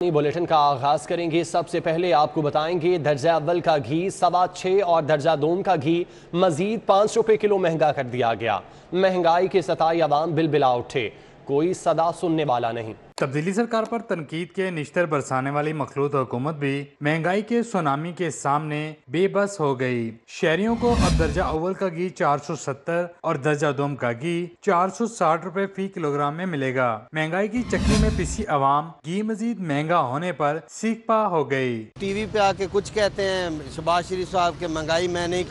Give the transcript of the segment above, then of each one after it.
Bulletin का आगाज करेंगे। सबसे पहले आपको बताएंगे दर्जा अव्वल का घी 6.25 और दर्जा दोम का घी मजीद 5 रुपए किलो महंगा कर दिया गया। महंगाई के सताई अवाम बिलबिला उठे, कोई सदा सुनने वाला नहीं। तब्दीली सरकार पर तनकीद के निश्तर बरसाने वाली मखलूत हुकूमत भी महंगाई के सुनामी के सामने बेबस हो गई। शहरियों को अब दर्जा अव्वल का घी 470 और दर्जा दोम का घी 460 रुपए फी किलोग्राम में मिलेगा। महंगाई की चक्की में पिसी अवाम घी मजीद महंगा होने पर सीख पा हो गई। टीवी पे आके कुछ कहते हैं शहबाज शरीफ साहब के महंगाई मैं नहीं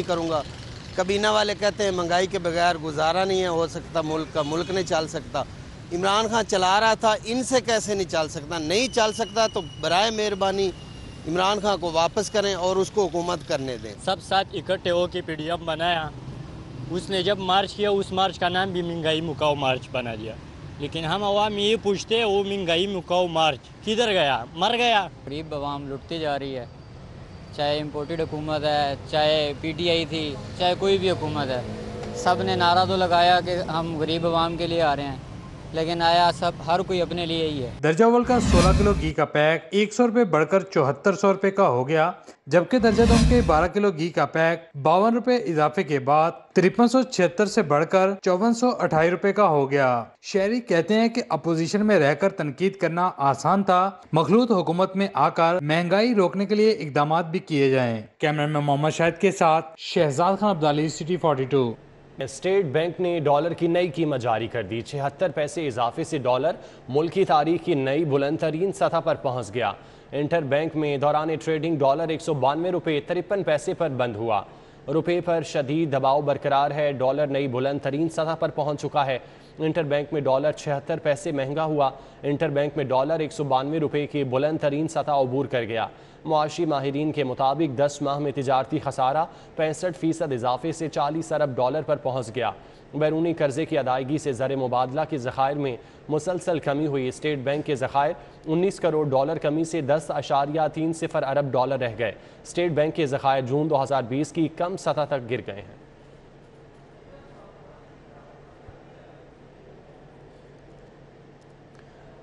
करूँगा। कबीना वाले कहते हैं महंगाई के बगैर गुजारा नहीं है हो सकता, मुल्क नहीं चल सकता। इमरान खान चला रहा था, इनसे कैसे नहीं चल सकता? नहीं चल सकता तो बराए मेहरबानी इमरान खान को वापस करें और उसको हुकूमत करने दें। सब साथ इकट्ठे हो के पीडीएम बनाया, उसने जब मार्च किया उस मार्च का नाम भी महंगाई मुकाओ मार्च बना दिया। लेकिन हम अवाम ये पूछते हैं वो महंगाई मुकाओ मार्च किधर गया? मर गया। गरीब अवाम लुटती जा रही है, चाहे इम्पोर्टेड हुकूमत है, चाहे पीटीआई थी, चाहे कोई भी हुकूमत है। सब ने नारा तो लगाया कि हम गरीब अवाम के लिए आ रहे हैं, लेकिन आया सब हर कोई अपने लिए ही है। दर्जा अव्वल का 16 किलो घी का पैक 100 रुपए बढ़कर 7400 रुपए का हो गया, जबकि दर्जा दोम के 12 किलो घी का पैक 52 रुपए इजाफे के बाद 5376 से बढ़कर 5428 रुपए का हो गया। शहरी कहते हैं कि अपोजिशन में रहकर तनकीद करना आसान था, मखलूत हुकूमत में आकर महंगाई रोकने के लिए इकदाम भी किए जाएं। कैमरामैन मोहम्मद शाहिद के साथ शहजाद खान अब्दाली, सिटी 42। स्टेट बैंक ने डॉलर की नई कीमत जारी कर दी। 76 पैसे इजाफे से डॉलर मुल्क की तारीख की नई बुलंद तरीन सतह पर पहुंच गया। इंटर बैंक में दौरान ट्रेडिंग डॉलर 192 रुपये 53 पैसे पर बंद हुआ। रुपये पर शदीद दबाव बरकरार है, डॉलर नई बुलंद तरीन सतह पर पहुंच चुका है। इंटर बैंक में डॉलर 76 पैसे महंगा हुआ। इंटर बैंक में डॉलर 192 रुपये की बुलंद तरीन सतह अबूर कर गया। मुआशी माहिरीन के मुताबिक 10 माह में तिजारती खसारा 65% इजाफे से 40 अरब डॉलर पर पहुंच गया। बैरूनी कर्जे की अदायगी से ज़र मुबादला के ज़खायर में मुसलसल कमी हुई। स्टेट बैंक के ज़खायर 19 करोड़ डॉलर कमी से 10.30 अरब डॉलर रह गए। स्टेट बैंक के ज़खायर जून 2020 की कम सतह तक गिर गए हैं।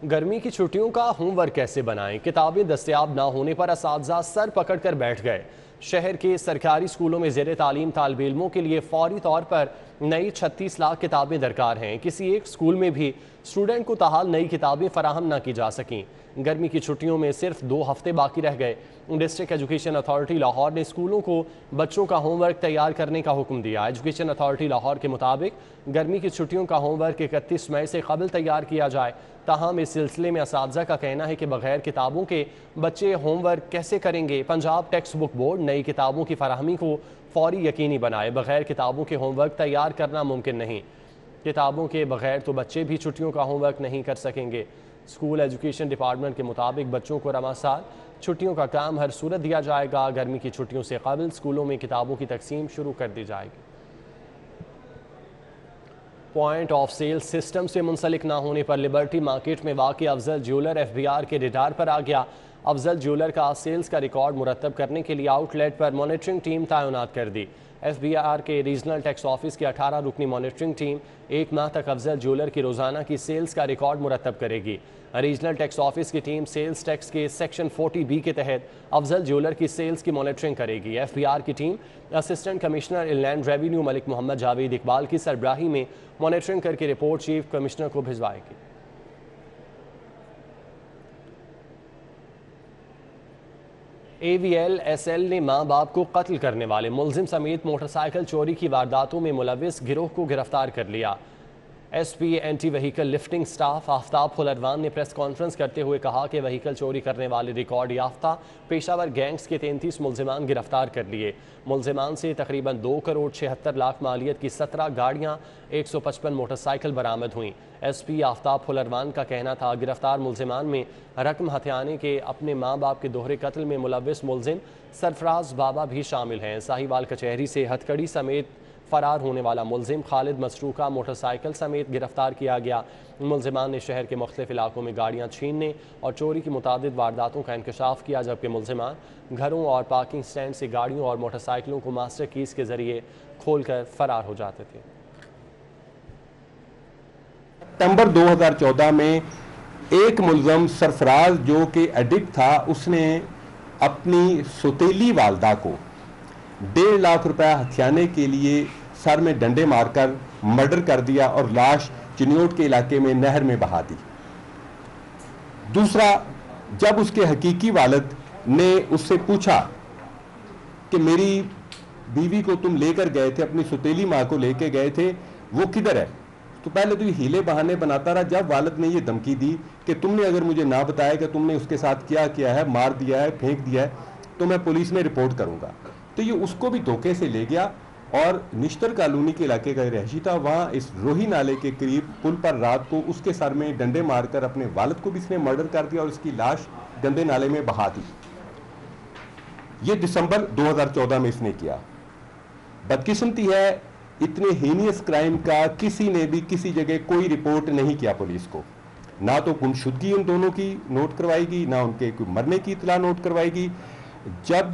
गर्मी की छुट्टियों का होमवर्क कैसे बनाएं? किताबें दस्तयाब ना होने पर असातिज़ा सर पकड़ कर बैठ गए। शहर के सरकारी स्कूलों में ज़ेर तालीम तालिब इल्मों के लिए फौरी तौर पर नई 36 लाख किताबें दरकार हैं। किसी एक स्कूल में भी स्टूडेंट को ताहाल नई किताबें फराहम ना की जा सकीं। गर्मी की छुट्टियों में सिर्फ 2 हफ्ते बाकी रह गए। डिस्ट्रिक्ट एजुकेशन अथॉरिटी लाहौर ने स्कूलों को बच्चों का होमवर्क तैयार करने का हुक्म दिया। एजुकेशन अथॉरिटी लाहौर के मुताबिक गर्मी की छुट्टियों का होमवर्क 31 मई से कबल तैयार किया जाए। ताहम इस सिलसिले में असातिज़ा का कहना है कि बगैर किताबों के बच्चे होमवर्क कैसे करेंगे। पंजाब टेक्स्ट बुक बोर्ड नई किताबों की फराहमी को फौरी यकीनी बनाए। बगैर किताबों के होमवर्क तैयार करना मुमकिन नहीं। किताबों के बगैर तो बच्चे भी छुट्टियों का होमवर्क नहीं कर सकेंगे। स्कूल एजुकेशन डिपार्टमेंट के मुताबिक बच्चों को रमा साल छुट्टियों का काम हर सूरत दिया जाएगा। गर्मी की छुट्टियों से कबल स्कूलों में किताबों की तकसीम शुरू कर दी जाएगी। पॉइंट ऑफ सेल सिस्टम से मुंसलिक ना होने पर लिबर्टी मार्केट में वाक़ई अफजल ज्वेलर FBI के रडार पर आ गया। अफजल ज्वेलर का सेल्स का रिकॉर्ड मुरतब करने के लिए आउटलेट पर मॉनिटरिंग टीम तैनात कर दी। FBI के रीजनल टैक्स ऑफिस की 18 रुकनी मॉनिटरिंग टीम 1 माह तक अफजल ज्वेलर की रोज़ाना की सेल्स का रिकॉर्ड मुरतब करेगी। रीजनल टैक्स ऑफिस की टीम सेल्स टैक्स के सेक्शन 40B के तहत अफजल ज्वेलर की सेल्स की मॉनिटरिंग करेगी। FBI की team assistant commissioner inland revenue Malik Mohammad Javed Iqbal की सरबराही में मॉनिटरिंग करके रिपोर्ट चीफ कमिश्नर को भिजवाएगी। AVL-SL ने माँ बाप को कत्ल करने वाले मुलजिम समेत मोटरसाइकिल चोरी की वारदातों में मुलविस गिरोह को गिरफ्तार कर लिया। SP anti vehicle lifting staff Aftab Khularwan ने प्रेस कॉन्फ्रेंस करते हुए कहा कि व्हीकल चोरी करने वाले रिकॉर्ड याफ्ता पेशावर गैंग्स के 33 मुलजिमान गिरफ्तार कर लिए। मुलजिमान से तकरीबन 2 करोड़ 76 लाख मालियत की 17 गाड़ियाँ 155 मोटरसाइकिल बरामद हुई। SP आफ्ताब खुलरवान का कहना था गिरफ्तार मुलजिमान में रकम हथियाने के अपने माँ बाप के दोहरे कत्ल में मुलविस मुलजिम सरफराज बाबा भी शामिल हैं। साहिवाल कचहरी से हथकड़ी समेत फरार होने वाला मुलजिम खालिद मसरूका मोटरसाइकिल समेत गिरफ्तार किया गया। मुलजिमान ने शहर के मुख्तलिफ इलाकों में गाड़ियाँ छीनने और चोरी की मुतादिद वारदातों का इंकशाफ किया, जबकि मुलजिमान घरों और पार्किंग स्टैंड से गाड़ियों और मोटरसाइकिलों को मास्टर कीज के जरिए खोलकर फरार हो जाते थे। सितंबर 2014 में ایک ملزم سرفراز جو کہ ایڈکٹ تھا، اس نے اپنی سوتیلی والدہ کو 1.5 لاکھ روپے ہتھیانے کے لیے سر میں ڈنڈے مار کر مرڈر کر دیا اور لاش چنیوٹ کے علاقے میں نہر میں بہا دی۔ دوسرا، جب اس کے حقیقی والد نے اس سے پوچھا کہ میری بیوی کو تم لے کر گئے تھے، اپنی سوتیلی ماں کو لے کے گئے تھے، وہ کدھر ہے؟ تو پہلے تو یہ ہیلے بہانے بناتا رہا۔ جب والد نے یہ دھمکی دی کہ تم نے اگر مجھے نہ بتایا کہ تم نے اس کے ساتھ کیا کیا ہے، مار دیا ہے، پھینک دیا ہے، تو میں پولیس میں رپورٹ کروں گا، تو یہ اس کو بھی دھوکے سے لے گیا اور نشتر کالونی کے علاقے کا رہائشی تھا، وہاں اس روہی نالے کے قریب پل پر رات کو اس کے سر میں ڈنڈے مار کر اپنے والد کو بھی اس نے مرڈر کر دیا اور اس کی لاش گندے نالے میں بہا دی۔ یہ دسمبر 2014 میں اس نے کیا۔ بدقسمتی ہے اتنے ہینیس کرائم کا کسی نے بھی کسی جگہ کوئی رپورٹ نہیں کیا پولیس کو، نہ تو گمشدگی ان دونوں کی نوٹ کروائی گی، نہ ان کے کوئی مرنے کی اطلاع نوٹ کروائی گی۔ جب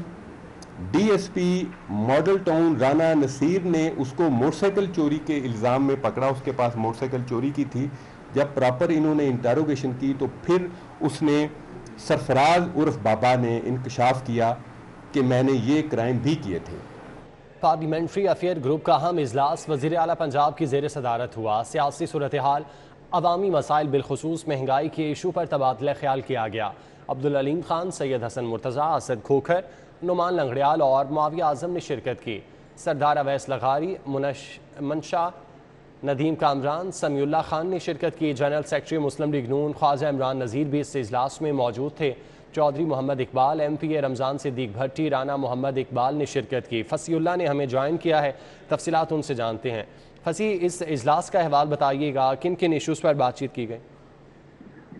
D S P model town Rana Naseer نے اس کو موٹر سائیکل چوری کے الزام میں پکڑا، اس کے پاس موٹر سائیکل چوری کی تھی، جب پراپر انہوں نے انٹروگیشن کی تو پھر اس نے سرفراز عرف بابا نے انکشاف کیا کہ میں نے یہ کرائم بھی کیے تھے۔ پارلیمنٹری افیئر گروپ کا اہم اجلاس وزیر اعلیٰ پنجاب کی زیر صدارت ہوا۔ سیاسی صورتحال، عوامی مسائل بالخصوص مہنگائی کے ایشو پر تبادلہ خیال کیا گیا۔ عبدالعلیم خان، سید حسن مرتضیٰ، اسد کھوکھر، نعمان لنگڑیال اور معاویہ اعظم نے شرکت کی۔ سردار اویس لغاری، منشا ندیم کامران، سمیع اللہ خان نے شرکت کی۔ جنرل سیکرٹری مسلم لیگ نون خواجہ عمران نذیر بھی اس اجلاس میں موجود تھے۔ چودھری محمد اقبال، ایم پی اے رمضان صدیق بھٹی، رانا محمد اقبال نے شرکت کی۔ فصیح اللہ نے ہمیں جوائن کیا ہے، تفصیلات ان سے جانتے ہیں۔ فصیح، اس اجلاس کا احوال بتائیے گا، کن کن ایشوز پر بات چیت کی گئی؟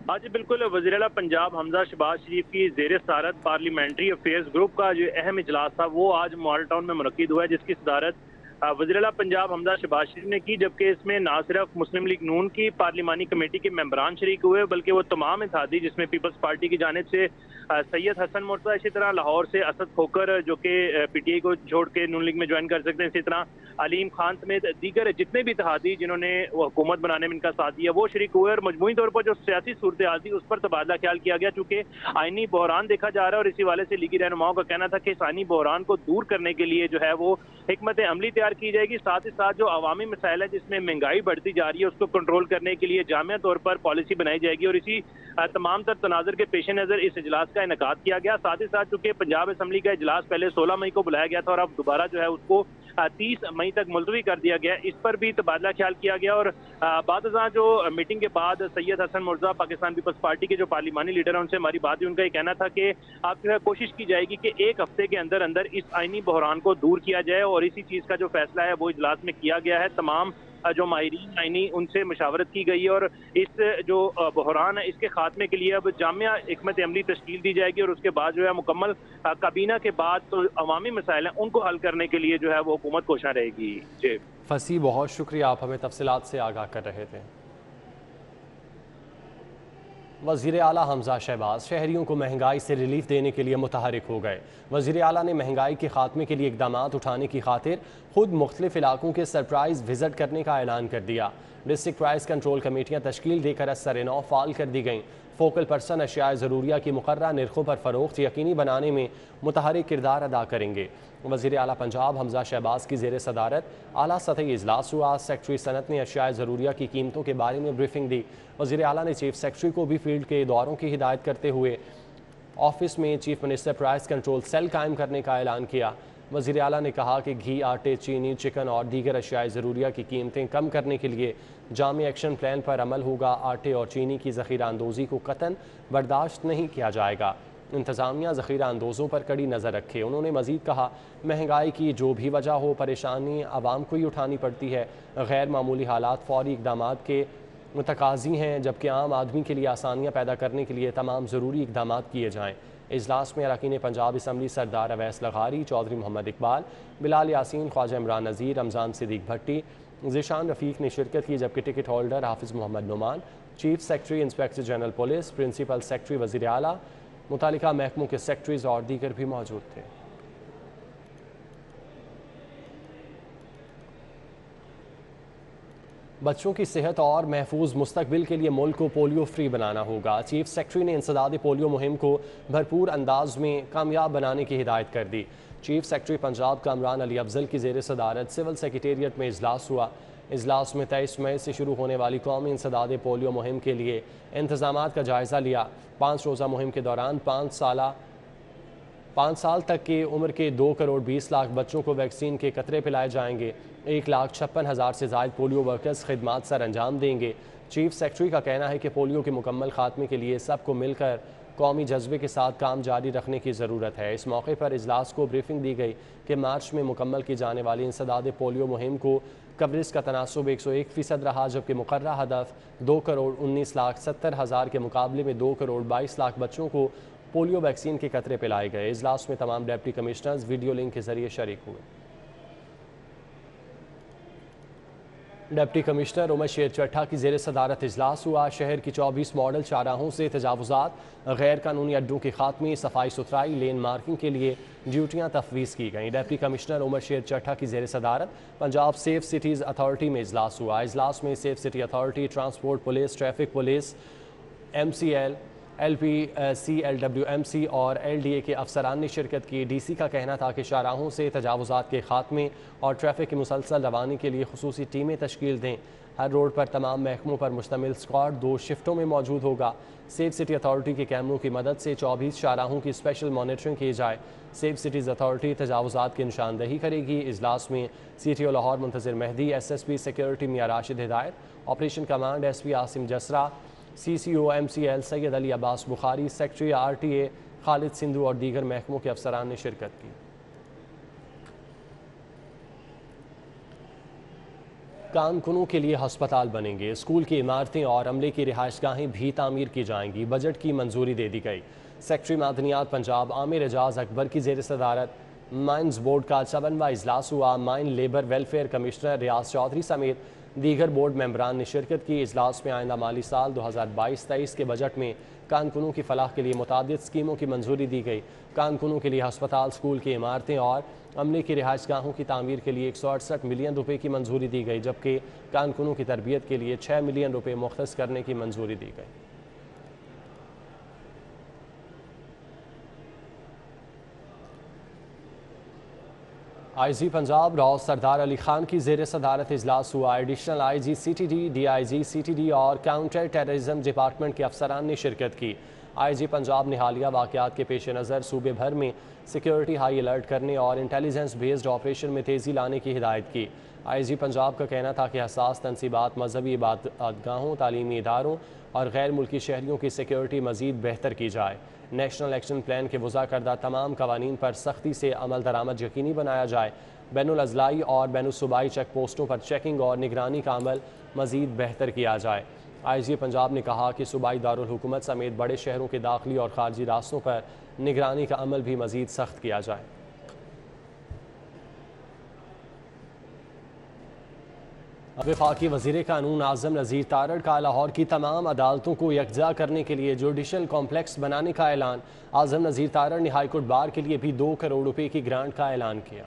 آج بالکل وزیر اعلیٰ پنجاب حمزہ شہباز شریف کی زیر صدارت پارلیمنٹری افیئرز گروپ کا جو اہم اجلاس تھا وہ آج ماڈل ٹاؤن میں منعقد ہوا ہے، جس کی صدارت وزیر اعلیٰ پنجاب حمزہ شہباز شریف نے کی، جبکہ اس میں نہ صرف مسلم لیگ نون کی پارلیمانی کمیٹی کے ممبران شریک ہوئے بلکہ وہ تمام اتحادی، جس میں پیپلز پارٹی کی جانب سے سید حسن مرتضیٰ، اسی طرح لاہور سے اسد کھوکھر جو کہ پی ٹی آئی کو چھوڑ کے نون لیگ میں جوائن کر سکتے ہیں، اسی طرح علیم خان سمیت دیگر جتنے بھی اتحادی جنہوں نے وہ حکومت بنانے میں ان کا ساتھ دیا وہ شریک ہوئے، اور مجموعی طور پر جو سیاسی صورتحال تھی اس پر تبادلہ خیال کیا گیا، چونکہ آئینی بحران دیکھا جا رہا ہے اور اسی حوالے سے لیگی رہنماؤں کا کہنا تھا کہ اس آئینی بحران کو دور کرنے کے لیے جو ہے وہ حکمت عملی تیار کی جائے گی، ساتھ ہی ساتھ جو عوامی مسائل ہے جس میں مہنگائی بڑھتی جا رہی ہے اس کو کنٹرول کرنے کے لیے جامع طور پر پالیسی بنائی جائے گی، اور اسی تمام تر تناظر کے پیش نظر اس اجلاس کا انعقاد کیا گیا۔ ساتھ ہی ساتھ چونکہ پنجاب اسمبلی کا اجلاس پہلے 16 مئی کو بلایا گیا تھا اور اب دوبارہ جو ہے اس کو 30 مئی تک ملتوی کر دیا گیا، اس پر بھی تبادلہ خیال کیا گیا، اور بعد ازاں جو میٹنگ کے بعد سید حسن مرتضیٰ پاکستان پیپلز پارٹی کے جو پارلیمانی لیڈر ہیں ان سے ہماری بات ہوئی، ان کا یہ کہنا تھا کہ آپ جو ہے کوشش کی جائے گی کہ ایک ہفتے کے اندر اندر اس آئینی بحران کو دور کیا جائے، اور اسی چیز کا جو فیصلہ ہے وہ اجلاس میں کیا گیا ہے۔ تمام جو ماہرین آئینی ان سے مشاورت کی گئی ہے اور اس جو بحران ہے اس کے خاتمے کے لیے اب جامع حکمت عملی تشکیل دی جائے گی، اور اس کے بعد جو ہے مکمل کابینہ کے بعد تو عوامی مسائل ہیں ان کو حل کرنے کے لیے جو ہے وہ حکومت کوشاں رہے گی۔ جی فصیح، بہت شکریہ، آپ ہمیں تفصیلات سے آگاہ کر رہے تھے۔ وزیر اعلیٰ حمزہ شہباز شہریوں کو مہنگائی سے ریلیف دینے کے لیے متحرک ہو گئے۔ وزیر اعلیٰ نے مہنگائی کے خاتمے کے لیے اقدامات اٹھانے کی خاطر خود مختلف علاقوں کے سرپرائز وزٹ کرنے کا اعلان کر دیا۔ ڈسٹرکٹ پرائز کنٹرول کمیٹیاں تشکیل دے کر از سر نو فعال کر دی گئیں۔ فوکل پرسن اشیاء ضروریہ کی مقررہ نرخوں پر فروخت یقینی بنانے میں متحرک کردار ادا کریں گے۔ وزیر اعلیٰ پنجاب حمزہ شہباز کی زیر صدارت اعلیٰ سطحی اجلاس ہوا۔ سیکرٹری صنعت نے اشیاء ضروریہ کی قیمتوں کے بارے میں بریفنگ دی۔ وزیر اعلیٰ نے چیف سیکرٹری کو بھی فیلڈ کے دوروں کی ہدایت کرتے ہوئے آفس میں chief minister price control cell قائم کرنے کا اعلان کیا۔ وزیر اعلیٰ نے کہا کہ گھی، آٹے، چینی، چکن اور دیگر اشیاء ضروریہ کی قیمتیں کم کرنے کے لیے جامع ایکشن پلان پر عمل ہوگا۔ آٹے اور چینی کی ذخیرہ اندوزی کو قطعاً برداشت نہیں کیا جائے گا۔ انتظامیہ ذخیرہ اندوزوں پر کڑی نظر رکھے۔ انہوں نے مزید کہا مہنگائی کی جو بھی وجہ ہو پریشانی عوام کو ہی اٹھانی پڑتی ہے۔ غیر معمولی حالات فوری اقدامات کے متقاضی ہیں، جبکہ عام آدمی کے لیے آسانیاں پیدا کرنے کے لیے تمام ضروری اقدامات کیے جائیں۔ اجلاس میں اراکین پنجاب اسمبلی سردار اویس لغاری، چودھری محمد اقبال، بلال یاسین، خواجہ عمران نذیر، رمضان صدیق بھٹی، ذیشان رفیق نے شرکت کی، جبکہ ticket holder Hafiz Muhammad Nauman, chief secretary inspector general police, principal secretary وزیر اعلیٰ، متعلقہ محکموں کے سیکرٹریز اور دیگر بھی موجود تھے۔ बच्चों की सेहत और महफूज मुस्तकबिल के लिए मुल्क को पोलियो फ्री बनाना होगा। चीफ सेक्रेटरी ने इंसदादी पोलियो मुहिम को भरपूर अंदाज में कामयाब बनाने की हिदायत कर दी। चीफ सेक्रेटरी पंजाब कामरान अली अफजल की ज़ेर सदारत सिविल सेक्रेटेरिएट में इजलास हुआ। इजलास में 23 मई से शुरू होने वाली कौमी इंसदादी पोलियो मुहिम के लिए इंतजामात का जायज़ा लिया। 5 रोज़ा मुहिम के दौरान 5 साल तक की उम्र के 2 करोड़ 20 लाख बच्चों को वैक्सीन के कतरे पिलाए जाएंगे। 1,56,000 से ज़ायद पोलियो वर्कर्स खिदमात सर अंजाम देंगे। चीफ सेक्रेटरी का कहना है कि पोलियो के मुकम्मल खात्मे के लिए सबको मिलकर कौमी जज्बे के साथ काम जारी रखने की ज़रूरत है। इस मौके पर इजलास को ब्रीफिंग दी गई कि मार्च में मुकम्मल की जाने वाली इंसदाद पोलियो मुहिम को कवरेज का तनासुब 101% रहा, जबकि मुकर्रर हदफ 2,19,70,000 के मुकाबले में 2,22 लाख बच्चों को पोलियो वैक्सीन के कतरे पिलाए गए। इजलास में तमाम डिप्टी कमिश्नर्स वीडियो लिंक के जरिए शरीक हुए। डिप्टी कमिश्नर उमर शेर चट्ठा की ज़ेर सदारत इजलास हुआ। शहर की 24 मॉडल चाराहों से तजावुज़ात, गैर कानूनी अड्डों के खात्मे, सफाई सुथराई, लेन मार्किंग के लिए ड्यूटियाँ तफवीज़ की गईं। डिप्टी कमिश्नर उमर शेर चट्ठा की ज़ेर सदारत पंजाब सेफ सिटीज़ अथॉरिटी में इजलास हुआ। इजलास में safe city authority, transport police, traffic police, MCL, LPC, LWMC और LDA के अफसरान ने शिरकत की। DC का कहना था कि शाहराहों से तजावुज़ात के खात्मे और ट्रैफिक की मुसलसल रवानी के लिए खुसूसी टीमें तश्कील दें। हर रोड पर तमाम महकमों पर मुश्तमिल स्क्वाड 2 शिफ्टों में मौजूद होगा। सेफ सिटी अथॉरिटी के कैमरों की मदद से 24 शाहराहों की स्पेशल मॉनिटरिंग की जाए। सेफ सिटीज़ अथॉरिटी तजावुज़ात की निशानदही करेगी। इजलास में CTO Lahore Muntazir Mehdi, SSP security Mian Rashid Hidayat, operation command SP Asim Jasra, CCO MCL Syed Ali Abbas Bukhari, secretary RTA Khalid Sindhu और दीगर महकमों के अफसरान ने शिरकत की। कानकुनों के लिए हस्पताल बनेंगे। स्कूल की इमारतें और अमले की रिहाइशगाहें भी तामीर की जाएंगी। बजट की मंजूरी दे दी गई। सेक्रेटरी मादनियात पंजाब आमिर एजाज अकबर की ज़ेर सदारत माइंस बोर्ड का 54वां इजलास हुआ। माइन लेबर वेलफेयर कमिश्नर रियाज चौधरी समेत दीगर बोर्ड मेंबरान ने शिरकत की। इजलास में आइंदा माली साल 2022-23 के बजट में कानकुनों की फलाह के लिए मुतादिद स्कीमों की मंजूरी दी गई। कानकुनों के लिए हस्पताल, स्कूल की इमारतें और अमले की रिहाइशगाहों की तामीर के लिए 168 मिलियन रुपए की मंजूरी दी गई, जबकि कानकुनों की तरबियत के लिए 6 मिलियन रुपए मुख्तस करने की मंजूरी दी गई। IG पंजाब राव सरदार अली खान की ज़ेर सदारत इजलास हुआ। Additional IG CTD, DIG CTD और काउंटर टेररिज्म डिपार्टमेंट के अफसरान ने शिरकत की। IG पंजाब ने हालिया वाक़यात के पेश नज़र सूबे भर में सिक्योरिटी हाई अलर्ट करने और इंटेलिजेंस बेस्ड ऑपरेशन में तेज़ी लाने की हिदायत की। IG पंजाब का कहना था कि हसास तनसीबात, मजहबी इबादतगाहों, तालीमी इदारों और गैर मुल्की शहरियों की सिक्योरिटी मज़ीद बेहतर की जाए। नेशनल एक्शन प्लान के वज़ा करदा तमाम कवानीन पर सख्ती से अमल दरामद यकीनी बनाया जाए। बैनुल अज़लाई और बैनुल सूबाई चेक पोस्टों पर चेकिंग और निगरानी का अमल मज़ीद बेहतर किया जाए। IG पंजाब ने कहा कि सूबाई दारुल हुकूमत समेत बड़े शहरों के दाखिली और खारजी रास्तों पर निगरानी का अमल भी मज़ीद सख्त किया जाए। वफाकी वज़ीर कानून आज़म नज़ीर तारड़ का लाहौर की तमाम अदालतों को यकजा करने के लिए जुडिशल कॉम्प्लेक्स बनाने का ऐलान। आज़म नज़ीर तारड़ ने हाईकोर्ट बार के लिए भी 2 करोड़ रुपए की ग्रांट का ऐलान किया।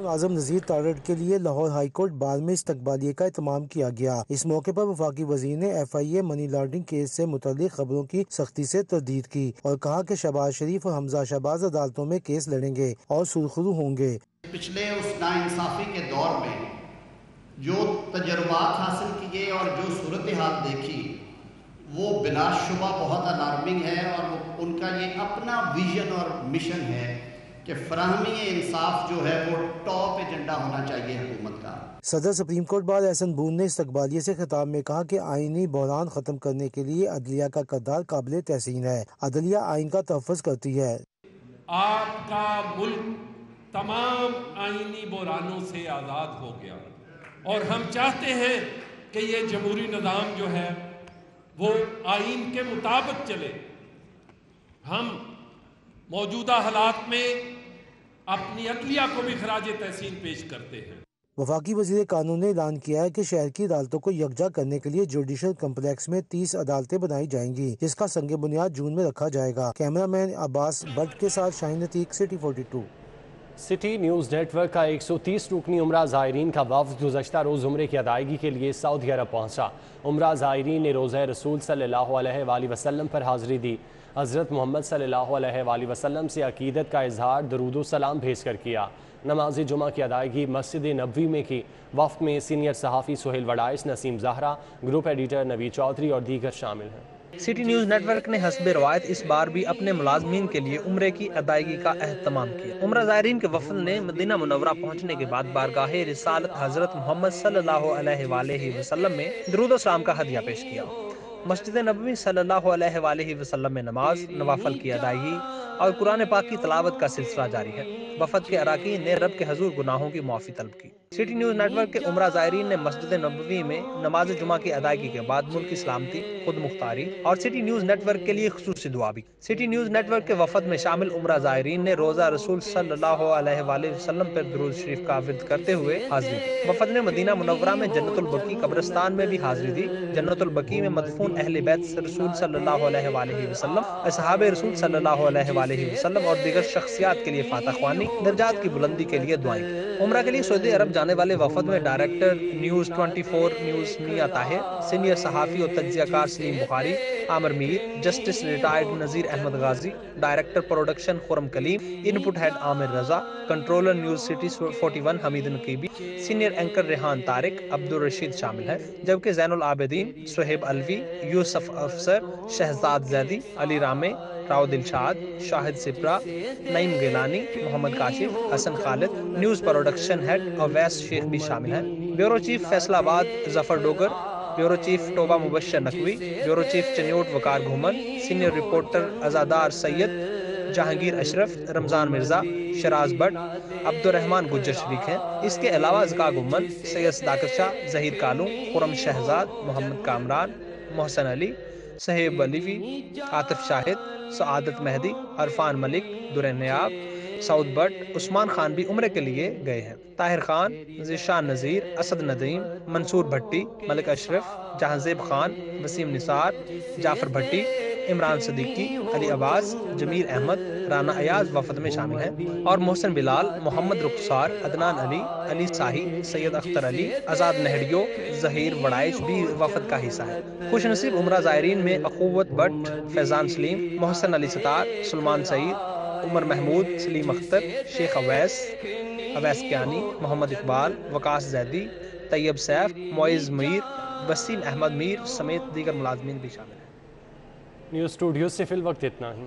आज़म नज़ीर तारड़ के लिए लाहौर हाईकोर्ट बार में इस्तकबालिये का एहतमाम किया गया। इस मौके पर वफाकी वज़ीर ने FIA मनी लॉन्ड्रिंग केस से मुतालिक खबरों की सख्ती से तरदीद की और कहा कि शहबाज शरीफ और हमजा शहबाज अदालतों में केस लड़ेंगे और सुरखरू होंगे। पिछले उस नाइंसाफी के दौर में जो तजर्बात हासिल किए और जो सूरत हाल देखी, वो बिलाशुबा बहुत अलार्मिंग है और उनका ये अपना विजन और मिशन है कि फराहमी इंसाफ जो है वो टॉप एजेंडा होना चाहिए हुकूमत का। सदर सुप्रीम कोर्ट बार एहसन बून ने इस्तकबालिये से खिताब में कहा कि आईनी बहरान खत्म करने के लिए अदलिया का किरदार काबिल तहसीन है। अदलिया आइन का तहफ़्फ़ुज़ करती है। आपका मुल्क तमाम आईनी बहरानों से आज़ाद हो गया और हम चाहते हैं कि ये जमहूरी निज़ाम जो है वो आइन के मुताबिक चले। हम मौजूदा हालात में अपनी अदलिया को भी खराज तहसीन पेश करते हैं। वफाकी वज़ीर कानून ने ऐलान किया है कि शहर की अदालतों को यकजा करने के लिए जुडिशल कम्प्लेक्स में 30 अदालतें बनाई जाएंगी, जिसका संग बुनियाद जून में रखा जाएगा। कैमरामैन अब्बास भट्ट के साथ Shaheen Atiq, city 42। City news network का 130 रुकनी उम्रा ज़ायरीन का वफ़द गुज़श्ता रोज़ उम्रे की अदायगी के लिए सऊदी अरब पहुँचा। उम्रा ज़ायरीन ने रोज़ा रसूल सल्लल्लाहु अलैहि वसल्लम पर हाज़िरी दी। हज़रत मोहम्मद सल्लल्लाहु अलैहि वसल्लम से अकीदत का इजहार दरूद सलाम भेज कर किया। नमाज जुमा की अदायगी मस्जिद नबवी में की। वफ़द में सीनियर सहाफ़ी सुहेल वड़ाइश, नसीम ज़हरा, ग्रुप एडिटर नवी चौधरी और दीगर शामिल हैं। सिटी न्यूज़ नेटवर्क ने हस्बे रवायत इस बार भी अपने मुलाजमीन के लिए उम्रे की अदायगी का एहतमाम किया। उम्रा ज़ायरीन के वफ़द ने मदीना मुनव्वरा पहुँचने के बाद बारगाहे रिसालत हज़रत मोहम्मद सल्लल्लाहु अलैहि वसल्लम में दरूद सलाम का हदिया पेश किया। मस्जिद नबवी सल्लल्लाहु अलैहि वसल्लम में नमाज, नवाफल की अदायगी और कुरान पाक की तलावत का सिलसिला जारी है। वफ़द के अराकीन ने रब के हजूर गुनाहों की मुआफ़ी तलब की। सिटी न्यूज़ नेटवर्क के उम्रा ज़ायरीन ने मस्जिद नबवी में नमाज जुमा की अदायगी के बाद मुल्क की सलामती, खुद मुख्तारी और सिटी न्यूज़ नेटवर्क के लिए खुसूसी दुआ भी। सिटी न्यूज़ नेटवर्क के वफ़द में शामिल उम्रा ज़ायरीन ने रोज़ा रसूल सल्लल्लाहु अलैहि वसल्लम पर दुरूद शरीफ का विर्द करते हुए हाज़िरी दी। वफ़द ने मदीना मुनव्वरा में जन्नतुल बकी कब्रिस्तान में भी हाज़िरी दी। जन्नतुल बकी में मदफून अहले बैत रसूल सल्लल्लाहु अलैहि वसल्लम, असहाबे रसूल सल्लल्लाहु अलैहि वसल्लम और दीगर शख्सियात के लिए फातह ख्वानी, दर्जात की बुलंदी के लिए दुआएं की। उम्रा के लिए सऊदी अरब जाने वाले वफ़द में director news 24 news Mian Tahir, senior सहाफ़ी और तज्ज़ियाकार Saleem Bukhari, Amir Mir, justice retired Nazir Ahmad Ghazi, director production Khurram Kaleem, input head Amir Raza, controller news city 41 Hameed Naqeebi, senior anchor Rehan Tariq, Abdul Rashid शामिल है। जबकि ज़ैनुल आबिदीन, सुहेब अलवी, यूसुफ अफसर, Shahzad Zaidi, Ali Ramay, Rao Dilshad, Shahid Sipra, Naeem Gilani, Muhammad Kashif, Hassan Khalid, news production head Awais Sheikh भी शामिल हैं। Bureau chief Faisalabad Zafar Dogar, bureau chief Toba Mubashar Naqvi, bureau chief Chiniot Waqar Ghuman, senior reporter Azadar Syed, Jahangir Ashraf, Ramzan Mirza, Shiraz Bhatt, Abdurrehman Gujjar शरीक हैं। इसके अलावा ज़का गुम्मन, सैयद सदाकत शाह, जहीर कालू, खुरम शहजाद, मोहम्मद कामरान, मोहसन अली, सहेब अलीवी, आतिफ शाहिद, सआदत मेहदी, अरफान मलिक, दुरैनियाब, सऊद भट्ट, उस्मान खान भी उम्रे के लिए गए हैं। ताहिर खान, ज़ीशान नज़ीर, असद नदीम, मंसूर भट्टी, मलिक अशरफ, जहांजेब खान, वसीम निसार, जाफर भट्टी, इमरान सदीकी, अली अब्बास, जमीर अहमद, राना अयाज वफ़द में शामिल हैं और मोहसन बिलाल, मोहम्मद रुखसार, अदनान अली, अली साही, सैयद अख्तर अली, आज़ाद नहड़ियो, जहीर वड़ाइश भी वफ़द का हिस्सा है। खुशनसीब उम्रा ज़ायरीन में अखुवत भट्ट, फैज़ान सलीम, मोहसन अली सतार, सलमान सईद, उमर महमूद, सलीम अख्तर, शेख अवैस क्यानी, मोहम्मद इकबाल, वकास जैदी, तैयब सैफ, मोइज़ मीर, वसीम अहमद मीर समेत दीगर मुलाजमीन भी शामिल हैं। न्यूज़ स्टूडियो से फिल वक्त इतना ही।